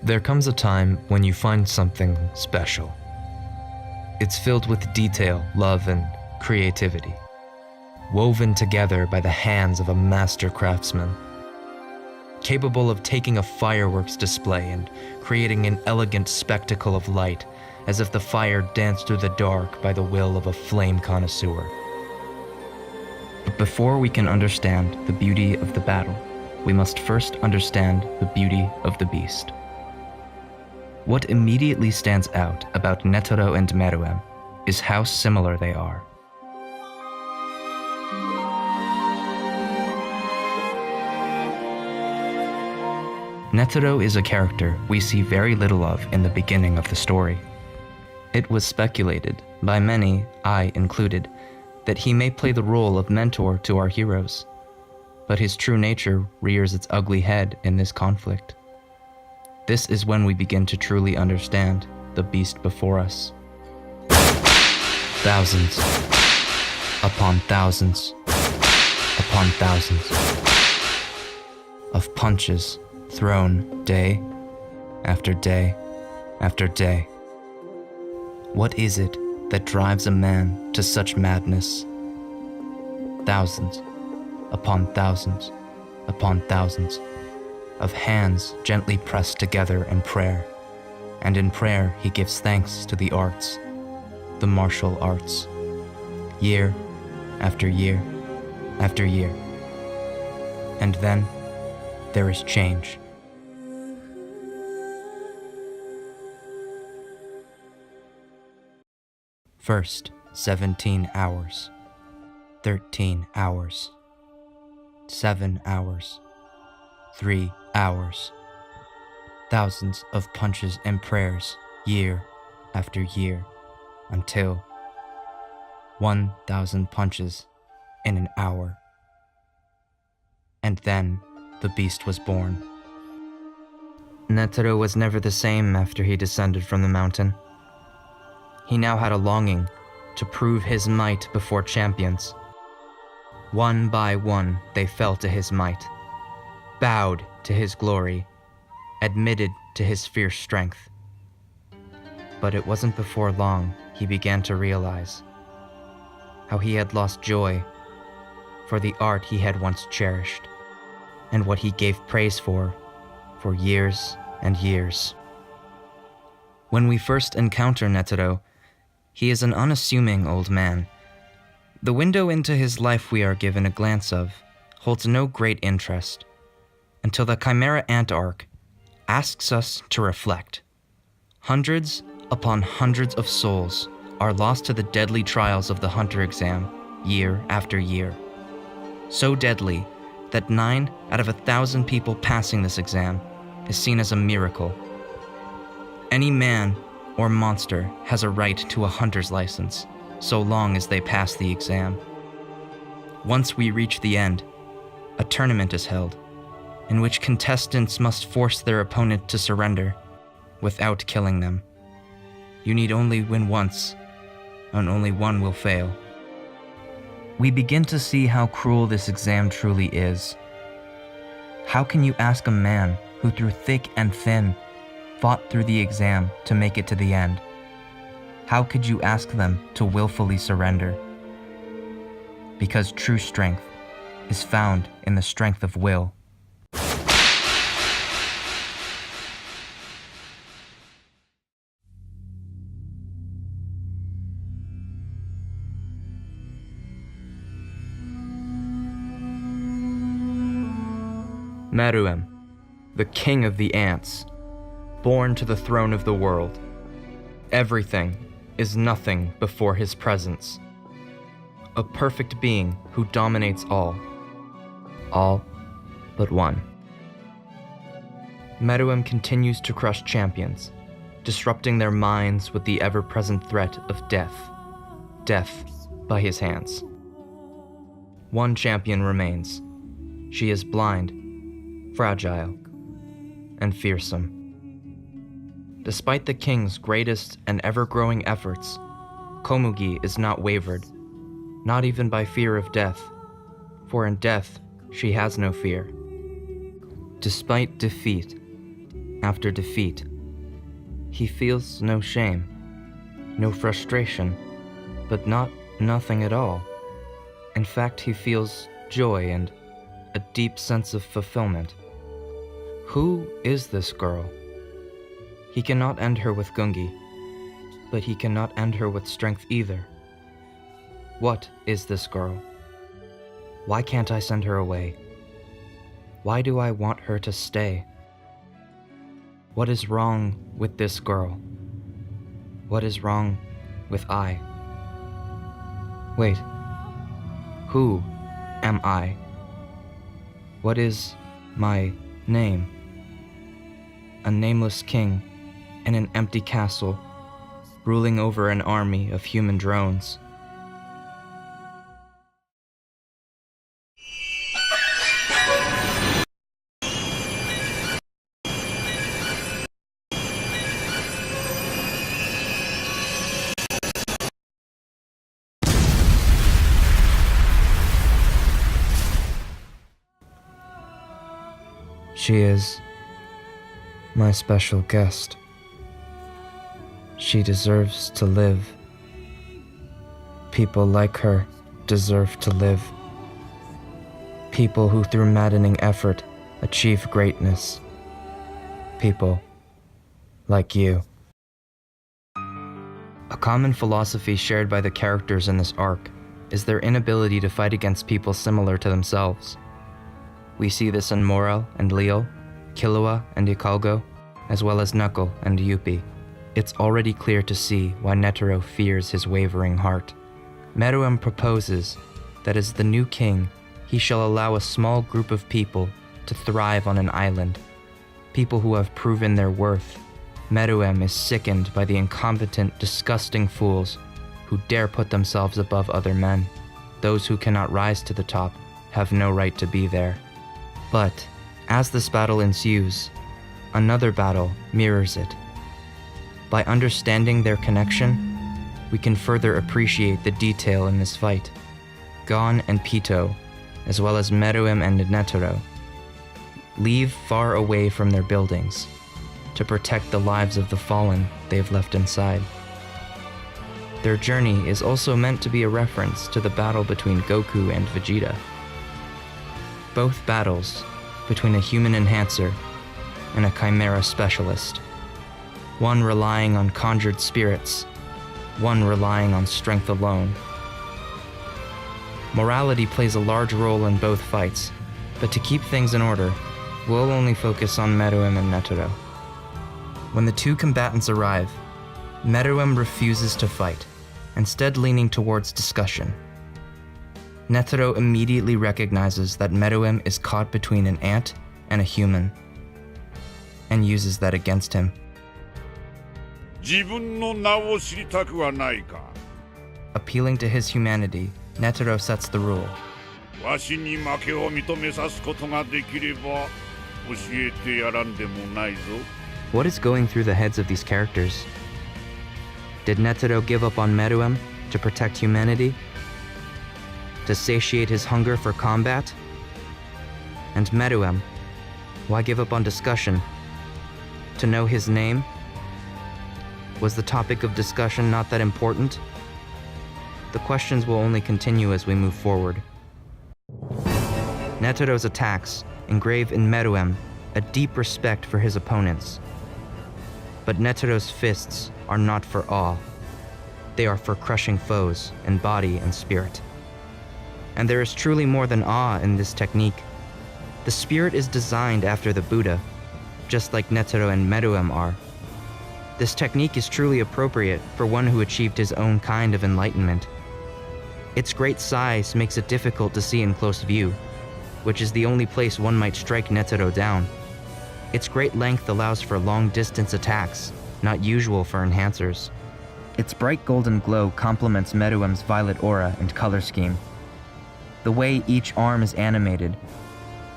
There comes a time when you find something special. It's filled with detail, love, and creativity, woven together by the hands of a master craftsman, capable of taking a fireworks display and creating an elegant spectacle of light, as if the fire danced through the dark by the will of a flame connoisseur. But before we can understand the beauty of the battle, we must first understand the beauty of the beast. What immediately stands out about Netero and Meruem is how similar they are. Netero is a character we see very little of in the beginning of the story. It was speculated, by many, I included, that he may play the role of mentor to our heroes, but his true nature rears its ugly head in this conflict. This is when we begin to truly understand the beast before us. Thousands upon thousands upon thousands of punches thrown day after day after day. What is it that drives a man to such madness? Thousands upon thousands upon thousands of hands gently pressed together in prayer, and in prayer he gives thanks to the arts, the martial arts, year after year after year. And then there is change. First, 17 hours, 13 hours, 7 hours, 3 hours, thousands of punches and prayers, year after year, until 1,000 punches in an hour. And then the beast was born. Netero was never the same after he descended from the mountain. He now had a longing to prove his might before champions. One by one they fell to his might, bowed to his glory, admitted to his fierce strength. But it wasn't before long he began to realize how he had lost joy for the art he had once cherished, and what he gave praise for years and years. When we first encounter Netero, he is an unassuming old man. The window into his life we are given a glance of holds no great interest, until the Chimera Ant arc asks us to reflect. Hundreds upon hundreds of souls are lost to the deadly trials of the Hunter exam, year after year. So deadly that 9 out of 1,000 people passing this exam is seen as a miracle. Any man or monster has a right to a hunter's license, so long as they pass the exam. Once we reach the end, a tournament is held, in which contestants must force their opponent to surrender without killing them. You need only win once, and only one will fail. We begin to see how cruel this exam truly is. How can you ask a man who through thick and thin fought through the exam to make it to the end? How could you ask them to willfully surrender? Because true strength is found in the strength of will. Meruem, the king of the ants, born to the throne of the world. Everything is nothing before his presence. A perfect being who dominates all but one. Meruem continues to crush champions, disrupting their minds with the ever-present threat of death by his hands. One champion remains. She is blind, fragile, and fearsome. Despite the king's greatest and ever-growing efforts, Komugi is not wavered, not even by fear of death, for in death she has no fear. Despite defeat, after defeat. He feels no shame, no frustration, but nothing at all. In fact, he feels joy and a deep sense of fulfillment. Who is this girl? He cannot end her with Gungi, but he cannot end her with strength either. What is this girl? Why can't I send her away? Why do I want her to stay? What is wrong with this girl? What is wrong with I? Wait, who am I? What is my name? A nameless king in an empty castle, ruling over an army of human drones. She is my special guest. She deserves to live. People like her deserve to live. People who through maddening effort achieve greatness. People like you. A common philosophy shared by the characters in this arc is their inability to fight against people similar to themselves. We see this in Morel and Leo, Killua and Ikalgo, as well as Knuckle and Yuppie. It's already clear to see why Netero fears his wavering heart. Meruem proposes that as the new king, he shall allow a small group of people to thrive on an island. People who have proven their worth. Meruem is sickened by the incompetent, disgusting fools who dare put themselves above other men. Those who cannot rise to the top have no right to be there. But, as this battle ensues, another battle mirrors it. By understanding their connection, we can further appreciate the detail in this fight. Gon and Pito, as well as Meruem and Netero, leave far away from their buildings to protect the lives of the fallen they've left inside. Their journey is also meant to be a reference to the battle between Goku and Vegeta. Both battles between a human enhancer and a chimera specialist. One relying on conjured spirits, one relying on strength alone. Morality plays a large role in both fights, but to keep things in order, we'll only focus on Meruem and Netero. When the two combatants arrive, Meruem refuses to fight, instead leaning towards discussion. Netero immediately recognizes that Meruem is caught between an ant and a human, and uses that against him. Appealing to his humanity, Netero sets the rule. What is going through the heads of these characters? Did Netero give up on Meruem to protect humanity? To satiate his hunger for combat? And Meruem, why give up on discussion? To know his name? Was the topic of discussion not that important? The questions will only continue as we move forward. Netero's attacks engrave in Meruem a deep respect for his opponents. But Netero's fists are not for awe. They are for crushing foes in body and spirit. And there is truly more than awe in this technique. The spirit is designed after the Buddha, just like Netero and Meruem are. This technique is truly appropriate for one who achieved his own kind of enlightenment. Its great size makes it difficult to see in close view, which is the only place one might strike Netero down. Its great length allows for long-distance attacks, not usual for enhancers. Its bright golden glow complements Meruem's violet aura and color scheme. The way each arm is animated,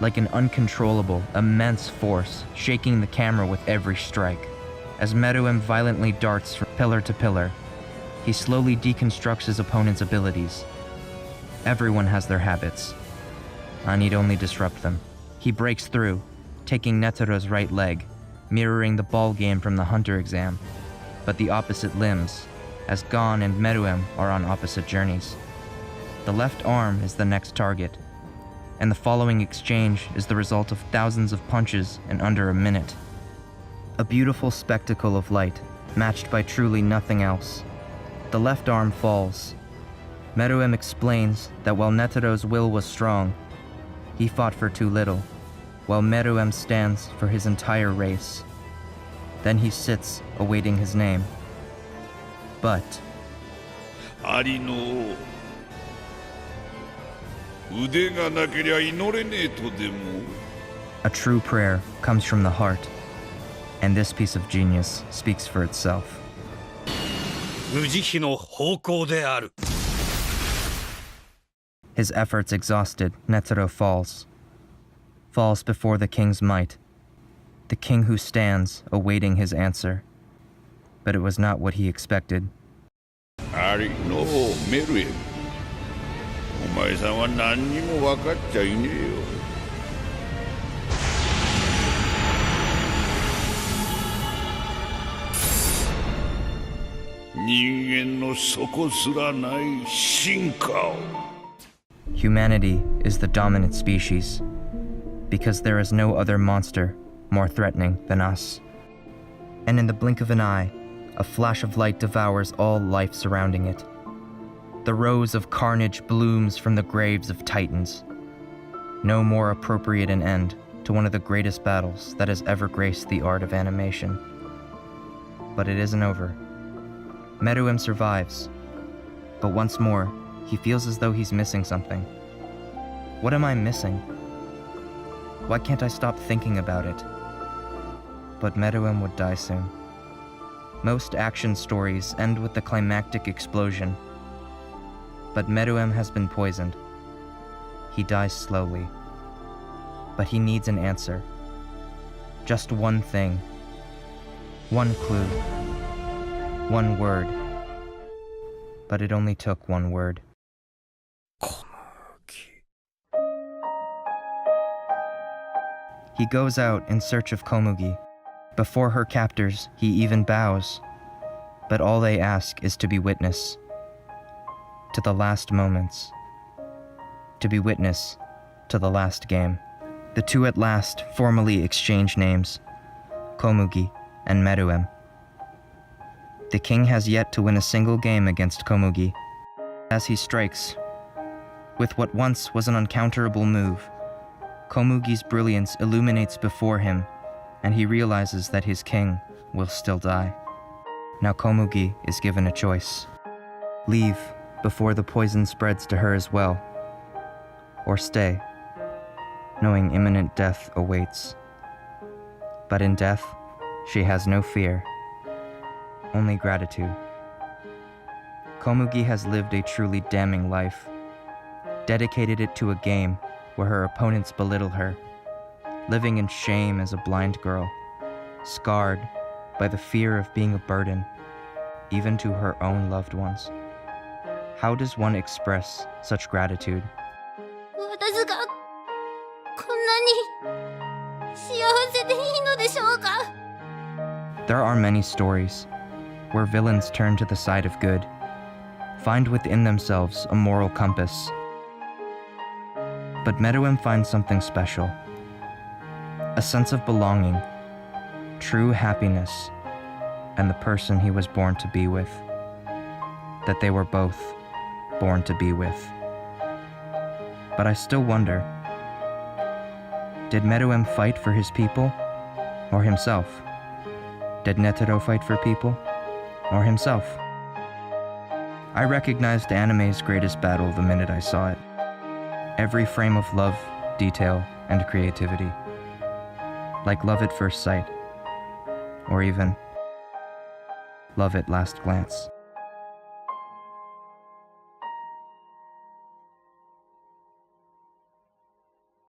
like an uncontrollable, immense force shaking the camera with every strike. As Meruem violently darts from pillar to pillar, he slowly deconstructs his opponent's abilities. Everyone has their habits. I need only disrupt them. He breaks through, taking Netero's right leg, mirroring the ball game from the Hunter exam, but the opposite limbs, as Gon and Meruem are on opposite journeys. The left arm is the next target, and the following exchange is the result of thousands of punches in under a minute. A beautiful spectacle of light, matched by truly nothing else. The left arm falls. Meruem explains that while Netero's will was strong, he fought for too little, while Meruem stands for his entire race. Then he sits, awaiting his name. But... a true prayer comes from the heart, and this piece of genius speaks for itself. His efforts exhausted, Netero falls before the king's might, the king who stands awaiting his answer. But it was not what he expected. Meruem. お前さんは何にも分かっちゃいねえよ。人間の底すらない進化を。Humanity is the dominant species, because there is no other monster more threatening than us. And in the blink of an eye, a flash of light devours all life surrounding it. The rose of carnage blooms from the graves of titans. No more appropriate an end to one of the greatest battles that has ever graced the art of animation. But it isn't over. Meruem survives, but once more, he feels as though he's missing something. What am I missing? Why can't I stop thinking about it? But Meruem would die soon. Most action stories end with the climactic explosion. But Meruem has been poisoned. He dies slowly. But he needs an answer. Just one thing. One clue. One word. But it only took one word. Komugi. He goes out in search of Komugi. Before her captors, he even bows. But all they ask is to be witness to the last moments, to be witness to the last game. The two at last formally exchange names, Komugi and Meruem. The king has yet to win a single game against Komugi. As he strikes, with what once was an uncounterable move, Komugi's brilliance illuminates before him, and he realizes that his king will still die. Now Komugi is given a choice. Leave before the poison spreads to her as well, or stay, knowing imminent death awaits. But in death, she has no fear, only gratitude. Komugi has lived a truly damning life, dedicated it to a game where her opponents belittle her, living in shame as a blind girl, scarred by the fear of being a burden, even to her own loved ones. How does one express such gratitude? There are many stories where villains turn to the side of good, find within themselves a moral compass. But Meruem finds something special, a sense of belonging, true happiness, and the person he was born to be with, that they were both born to be with. But I still wonder, did Meruem fight for his people or himself? Did Netero fight for people or himself? I recognized anime's greatest battle the minute I saw it. Every frame of love, detail, and creativity. Like love at first sight, or even love at last glance.